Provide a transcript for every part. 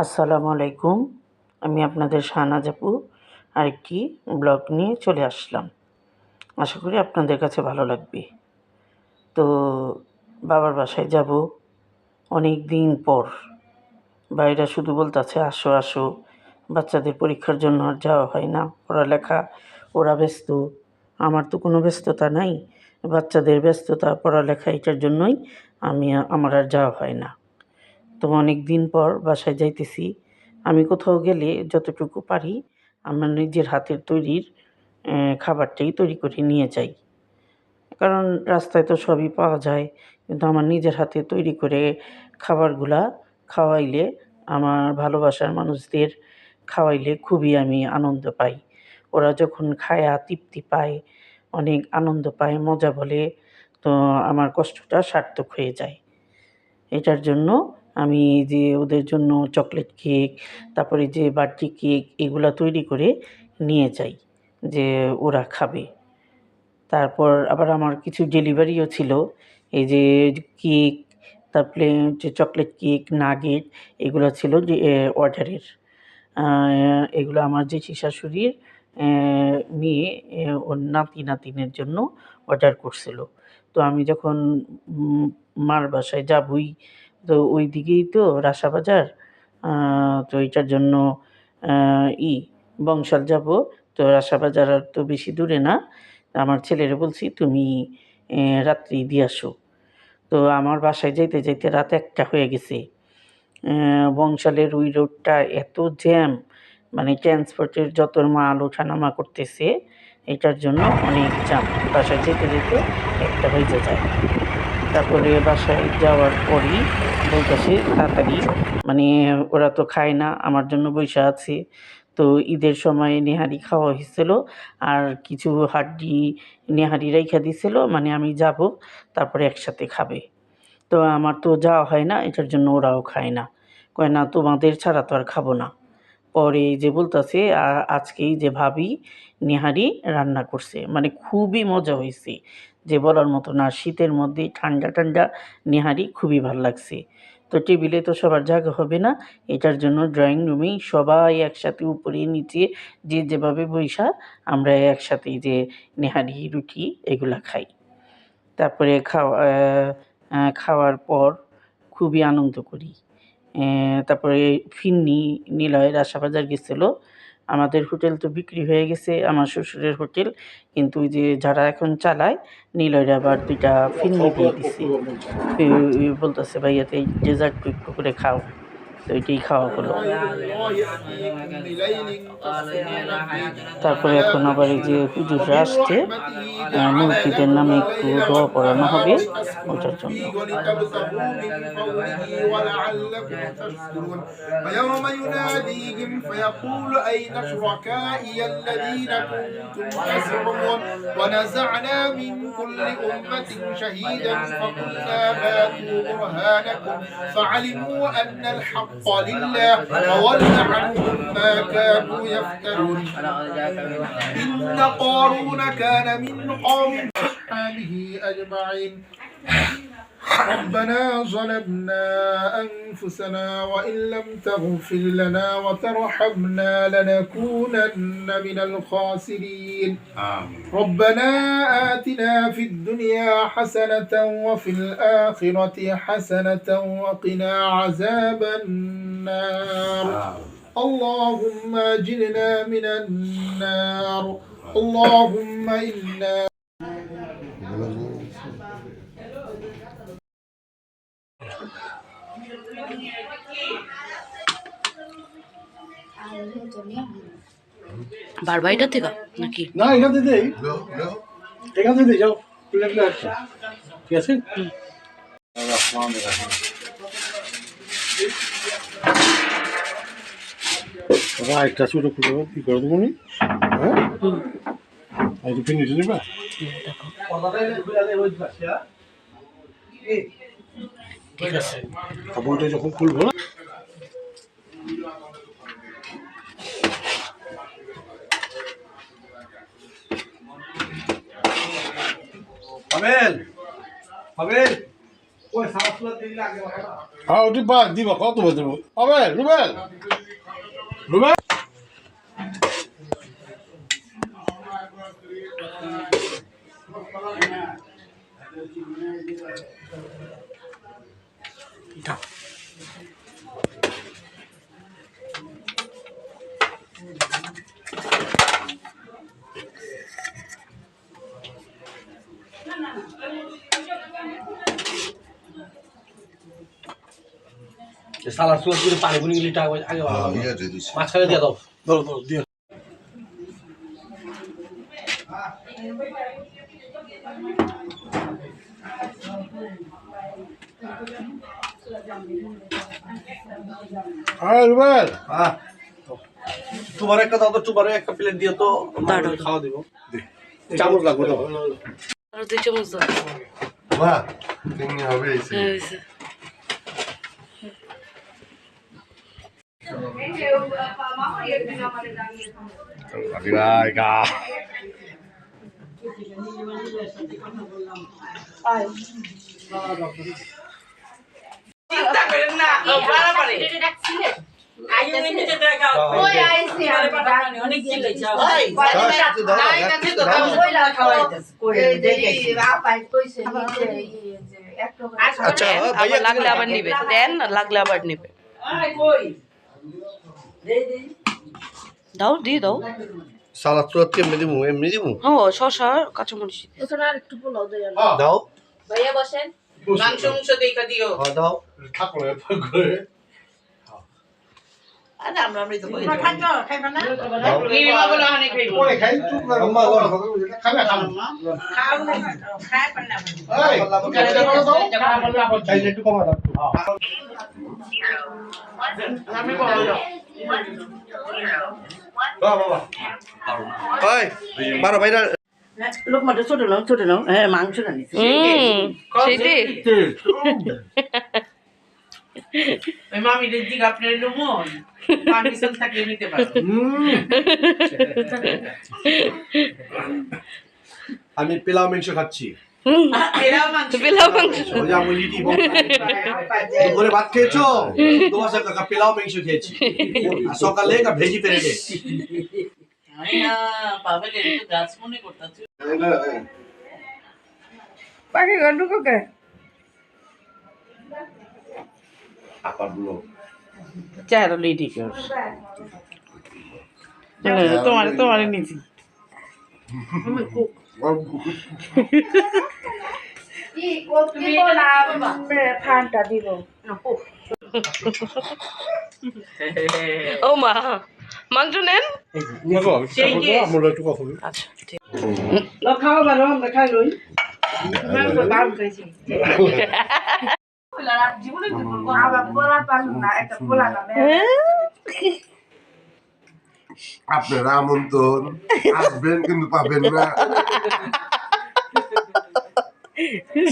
আসসালামু আলাইকুম। আমি আপনাদের শাহনাজ আপু আরেকটি ব্লগ নিয়ে চলে আসলাম। আশা করি আপনাদের কাছে ভালো লাগবে। তো বাবার বাসায় যাব অনেক দিন পর। ভাইরা শুধু বলতাছে আসো, আসো। বাচ্চাদের পরীক্ষার জন্য আর যাওয়া হয় না। পড়ালেখা, ওরা ব্যস্ত। আমার তো কোনো ব্যস্ততা নাই। বাচ্চাদের ব্যস্ততা, পড়ালেখা এটার জন্যই আমার আর যাওয়া হয় না। তো অনেক দিন পর বাসায় যাইতেছি। আমি কোথাও গেলে যতটুকু পারি আমার নিজের হাতের তৈরির খাবারটাই তৈরি করে নিয়ে যাই। কারণ রাস্তায় তো সবই পাওয়া যায়। কিন্তু আমার নিজের হাতে তৈরি করে খাবারগুলা খাওয়াইলে, আমার ভালোবাসার মানুষদের খাওয়াইলে খুবই আমি আনন্দ পাই। ওরা যখন খায়া তৃপ্তি পায়, অনেক আনন্দ পায়, মজা বলে, তো আমার কষ্টটা সার্থক হয়ে যায়। এটার জন্য আমি যে ওদের জন্য চকলেট কেক, তারপরে যে বার্থডে কেক এগুলা তৈরি করে নিয়ে যাই যে ওরা খাবে। তারপর আবার আমার কিছু ডেলিভারিও ছিল। এই যে কেক, তারপরে যে চকলেট কেক, নাগেট এগুলো ছিল যে অর্ডারের। এগুলো আমার জেঠি শাশুড়ির মেয়ে ওর নাতি-নাতিনের জন্য অর্ডার করছিল। তো আমি যখন মার বাসায় যাবই, তো ওই দিকেই তো রাসা-বাজার। তো এইটার জন্য আ ই বংশাল যাব। তো রাসা-বাজার আর তো বেশি দূরে না। আমার ছেলেরে বলছি, "তুমি রাত্রেই দিয়ে আসো।" তো আমার বাসায় যাইতে, যাইতে রাত ১টা হয়ে গেছে। বংশালের ওই রোডটা এত জ্যাম, মানে ট্রান্সপোর্টের যত মাল ওঠানামা করতেছে, এটার জন্য অনেক জ্যাম। বাসায় যেতে, যেতে ১টা বেজে যায়। তারপরে বাসায় যাওয়ার পরই বলতেছে তাড়াতাড়ি, মানে ওরা তো খায় না, আমার জন্য বইসা আছে। তো ঈদের সময় নেহারি খাওয়া হইছিল। আর কিছু হাড্ডি নেহারি রাইখা দিছিল, মানে আমি যাব, তারপরে একসাথে খাবে। তো আমার তো যাওয়া হয় না, এটার জন্য ওরাও খায় না। কয়, "না, তোমাদের ছাড়া তো আর খাবো না।" পরে এই যে বলতাছে আজকেই যে ভাবি নেহারি রান্না করছে। মানে খুবই মজা হইছে। যে বলার মতো না। শীতের মধ্যে ঠান্ডা, ঠান্ডা নেহারি খুবই ভাল লাগছে। তো টেবিলে তো সবার জায়গা হবে না। এটার জন্য ড্রয়িং রুমেই সবাই একসাথে উপরে নিচে যে যেভাবে বইসা আমরা একসাথেই যে নেহারি, রুটি এগুলা খাই। তারপরে খাওয়ার পর খুবই আনন্দ করি। তারপরে ফিরনি নিলয় রাসাবাজার গেছিল। আমাদের হোটেল তো বিক্রি হয়ে গেছে, আমার শ্বশুরের হোটেল। কিন্তু ওই যে যারা এখন চালায়, নিলয়রে আবার ২ টা ফিরনি দিয়ে দিছে। বলতেছে, "ভাইয়া তো এই ডেজার্ট একটু করে খাও।" তো এটাই খাওয়া হলো। তারপরে এখন আবার এই যে হুজুররা আসছে, মসজিদের নামে একটু দোয়া পড়ানো হবে ওটার জন্য। ويوم يناديهم فيقول أين شركائي الذين كنتم تزعمون ونزعنا من كل أمة شهيدا فقلنا هاتوا برهانكم فعلموا أن الحق لله وضل عنهم ما كانوا يفترون إن قارون كان من قوم آله أجمعين ربنا ظلمنا أنفسنا وإن لم تغفر لنا وترحمنا لنكونن من الخاسرين ربنا آتنا في الدنيا حسنة وفي الآخرة حسنة وقنا عذاب النار اللهم أجرنا من النار اللهم إنا বারবাইটা থেকে নাকি? না এখান থেকে দেই, এখান থেকে দেই, যাও প্লেটটা আছে, ঠিক আছে। বাবা একটা ছোট খুলে কি করে দেবো নি? হ্যাঁ এই তো ফিনিশ নেবা ঠিক আছে। কাপড়টা যখন খুলবো না পাবেল পাবেল ওই হ্যাঁ ওটি বাদ দিবা কত বলতে হবে রুবেল রুবেল সালাদ সুলাদ করে পানি পুনি গেলে আগে মাঝখানে দিয়ে দাও ধরো ধরো দিয়ে হ্যাঁ রুবেল তোমার একটা দাও তো তোমার একটা প্লেট দিও তো খাওয়া দিব চামচ লাগবে তো আর 2 চামচ দাও বাহ তুমি হবে এই Arriba, আচ্ছা আবার লাগলে আবার নিবে দেন না লাগলে আবার নিবে দাও দিয়ে দাও সালাদ সুলাদ কেমনি দিমু এমনি দিমু ও শসা কাঁচামরিচ ওখানে আর একটু পোলাও দেই দাও ভাইয়া বসেন মাংস দেখা দিও দাও থাকো না করে আরে আমরা তো বলি খাইবা না নিমা বলে অনেক খাইবো পরে খাই চুপ করে আম্মা খাবে খাবে খাও না খায় পারনা এই চাইলে একটু কমা দাও আমি বলো বাবা ওই বারো ভাইরা লোকমাটা ছোট নাও হ্যাঁ মাংস না নিছি সেইটাই ওই মামিদের দিকে আপনার লুমন পারমিশন থাকলে নিতে পারো আমি পোলাও মাংস খাচ্ছি পোলাও মাংস ওই যে আমি লিটি দুপুরে ভাত খেয়েছো তোমার সাথে পোলাও মাংস খেয়েছি আর সকালে একটা ভেজি পেরে দে পাবে একটু গাছ মনে করতেছি পাখি গন্ডু কোকে চার লিডি কর তোমার নিছি ঠান্ডা দিব ও মা মাংস নেন আমরা একটু কথা বলি আচ্ছা ঠিক খাওয়া ভালো আমরা খাই লই আবার পোলা পালু না একটা পোলা না আপনারা আমন্ত্রণ আসবেন কিন্তু পাবেন না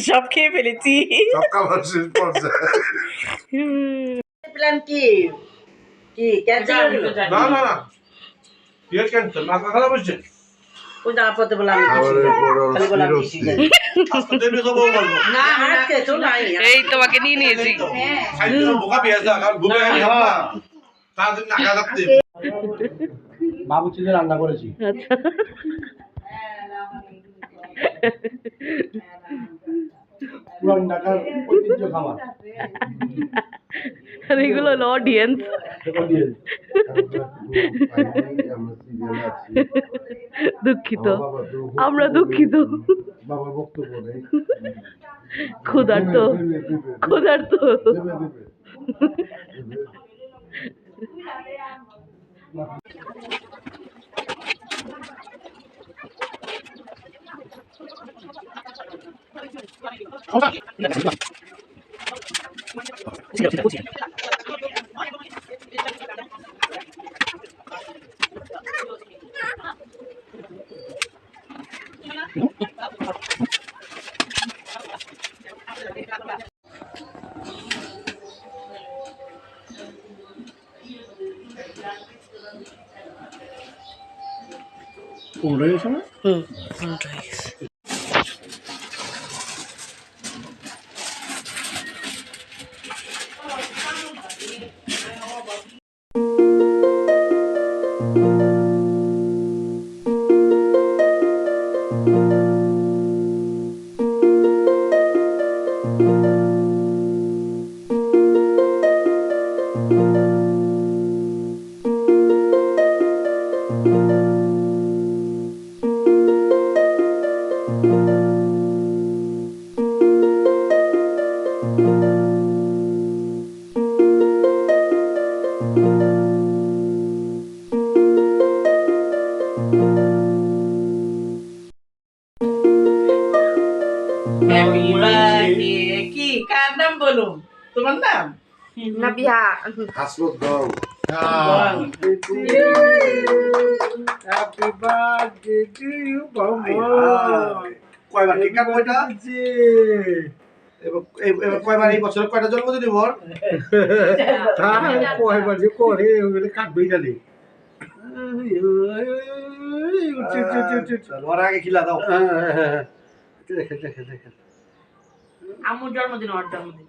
সব খেয়ে ফেলেছি সব খাবার শেষ পর্যায়ে প্ল্যান কি ক্যান্সেল হয়ে গেল না না না তুই ক্যান্সেল মাথা খারাপ হচ্ছে ওই না পড়তে বললাম খালি বললাম আজকে দেবে তো বলবো না আজকে তো নাই এই তোমাকে নিয়ে নিয়েছি খাইতে বোকা পেয়ে যা কারণ ভুলে গেছি খাওয়া তাড়াতাড়ি নাগা রাখতে বাবু চিলে রান্না করেছি পুরান ঢাকার ঐতিহ্য খাবার আর এগুলো হলো অডিয়েন্স দুঃখিত আমরা দুঃখিত বাবার বক্তব্য নেই ক্ষুধার্ত উল্টে গেছে না উল্টো হয়ে গেছে হাসমত গং হ্যাপি বার্থডে টু ইউ কয়বার কেক কাটবো এটা? এবার কয়বার এই বছর কয়টা জন্মদিন ওর? কয়বার যে করে ওগুলো কাটবেই খালি ওর আগে খিলা দাও। দেখে দেখে দেখে আম্মুর জন্মদিন ওর জন্মদিন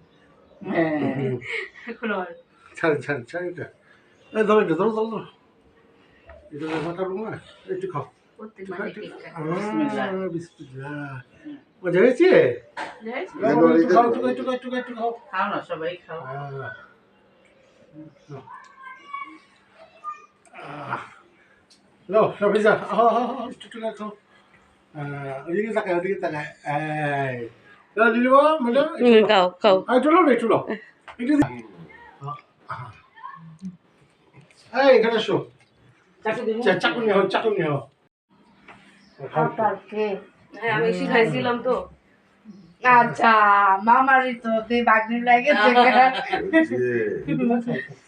এখন ওর ছাড় ছাড় ছাড় এটা এই ধরো এটা ধরো ধরো এটা কাটবো না একটু খাও প্রত্যেক মাসে কেক কাটে বিসমিল্লাহ মজা হয়েছে একটু খাও একটু খাও খাও না সবাই খাও লো সবাই যা একটু খাও ওদিকে তাকায় এই দিদি বাবা মজা খাও খাও একটু লো একটু লো একটু এই এখানে শো চাকু নিয়ে হও কালকে হ্যাঁ আমি শিখাইছিলাম তো আচ্ছা মামারই তো তুই বাগনি লাগেছে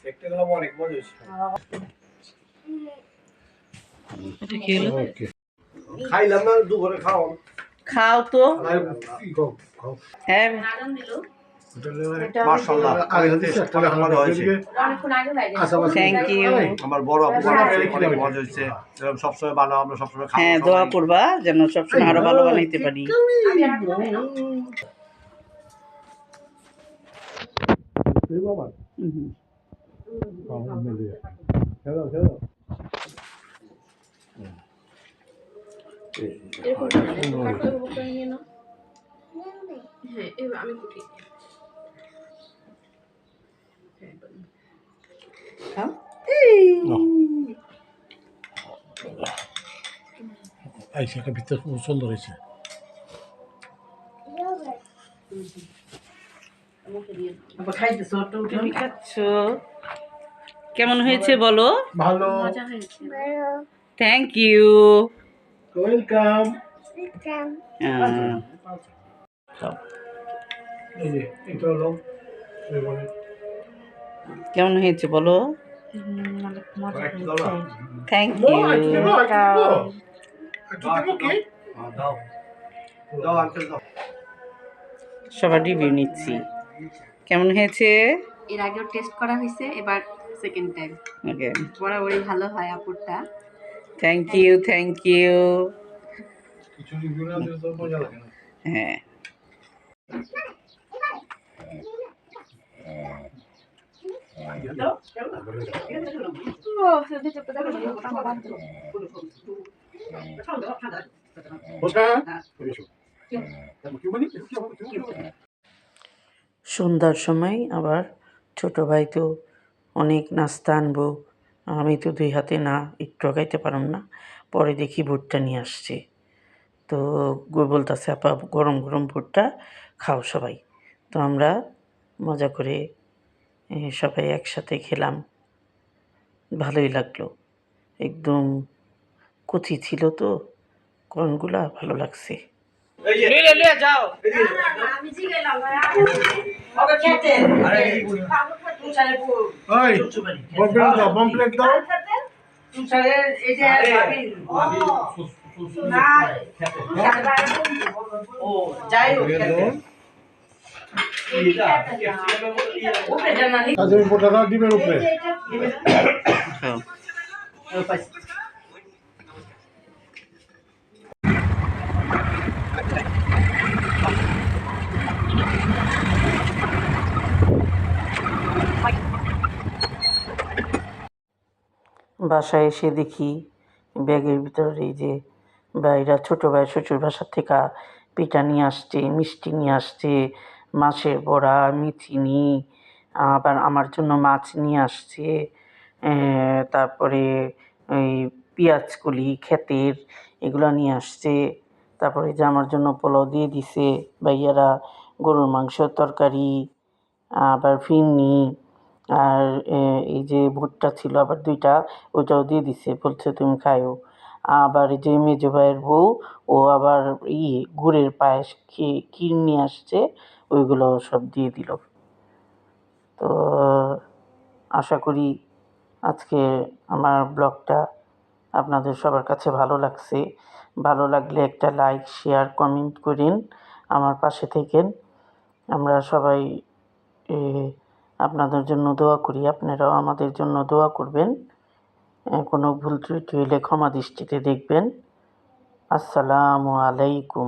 একটা গেলাম অনেক মজা হয়েছে। এটা কি হলো ওকে খাইলাম না দুপুরে খাও। খাও তো খাও হ্যাঁ মাশাআল্লাহ মজা হয়েছে। অনেকক্ষণ আগে লাগে থ্যাংক ইউ আমার বড় আপু অনেক মজা হয়েছে। এরকম সবসময় বানাও, আমরা সবসময় খাবো। হ্যাঁ দোয়া করবা যেন সবসময় আরো ভালো বানাইতে পারি বাবা হুম। খেলো খেলো খাও। আইসাটা ভিতরে খুব সুন্দর হয়েছে আবার খাইতেছো ওটা উঠে তুমি খাচ্ছ কেমন হয়েছে বলো ভালো মজা হয়েছে থ্যাংক ইউ ওয়েলকাম এই যে এটা হলো এবারে কেমন হয়েছে বলো একটু দাও না। থ্যাংক নো ইউ একটু দেবো কি দাও দাও আঙ্কেল দাও। সবার রিভিউ নিচ্ছি কেমন হয়েছে এর আগেও টেস্ট করা হয়েছে, এবার সেকেন্ড টাইম। ওকে বরাবরই ভালো হয় আপুরটা। থ্যাংক ইউ কিছু রিভিউ না দিলে তো মজা লাগে না হ্যাঁ বসা সন্ধ্যার সময় আবার ছোটো ভাই তো অনেক নাস্তা আনবো আমি তো দুই হাতে না একটু খাইতে পারলাম না পরে দেখি ভুট্টা নিয়ে আসছে তো বলতেছে আপা গরম গরম ভুট্টা খাও সবাই তো আমরা মজা করে সবাই একসাথে খেলাম ভালোই লাগলো একদম কচি ছিল তো কর্নগুলা ভালো লাগছে যাও আমি জিগাইলাম ওকে খেতে আরে তুষারে ওই পমপ্লেট দাও তুষারের এই যে ভাবি না ও যাই হোক খেতে উপরে জানালি আজ আমি পোটা দাও ডিমের উপরে পাইছি বাসায় এসে দেখি ব্যাগের ভিতরে এই যে ভাইরা ছোটো ভাই শ্বশুর বাসার থেকে পিঠা নিয়ে আসছে মিষ্টি নিয়ে আসছে মাছের বড়া মিথিনি আবার আমার জন্য মাছ নিয়ে আসছে তারপরে ওই পেঁয়াজকলি ক্ষেতের এগুলো নিয়ে আসছে তারপরে যে আমার জন্য পোলাও দিয়ে দিছে ভাইয়ারা গরুর মাংসর তরকারি আবার ফিরনি আর এই যে ভুট্টা ছিল আবার দুইটা ওইটাও দিয়ে দিছে বলছে তুমি খাইও আবার এই যে মেজো ভাইয়ের বউ ও আবার গুড়ের পায়েস ক্ষীর নিয়ে আসছে ওইগুলো সব দিয়ে দিল তো আশা করি আজকে আমার ব্লগটা আপনাদের সবার কাছে ভালো লাগছে। ভালো লাগলে একটা লাইক, শেয়ার, কমেন্ট করেন, আমার পাশে থেকেন। আমরা সবাই আপনাদের জন্য দোয়া করি, আপনারাও আমাদের জন্য দোয়া করবেন। কোনো ভুল ত্রুটি হলে ক্ষমা দৃষ্টিতে দেখবেন। আসসালামু আলাইকুম।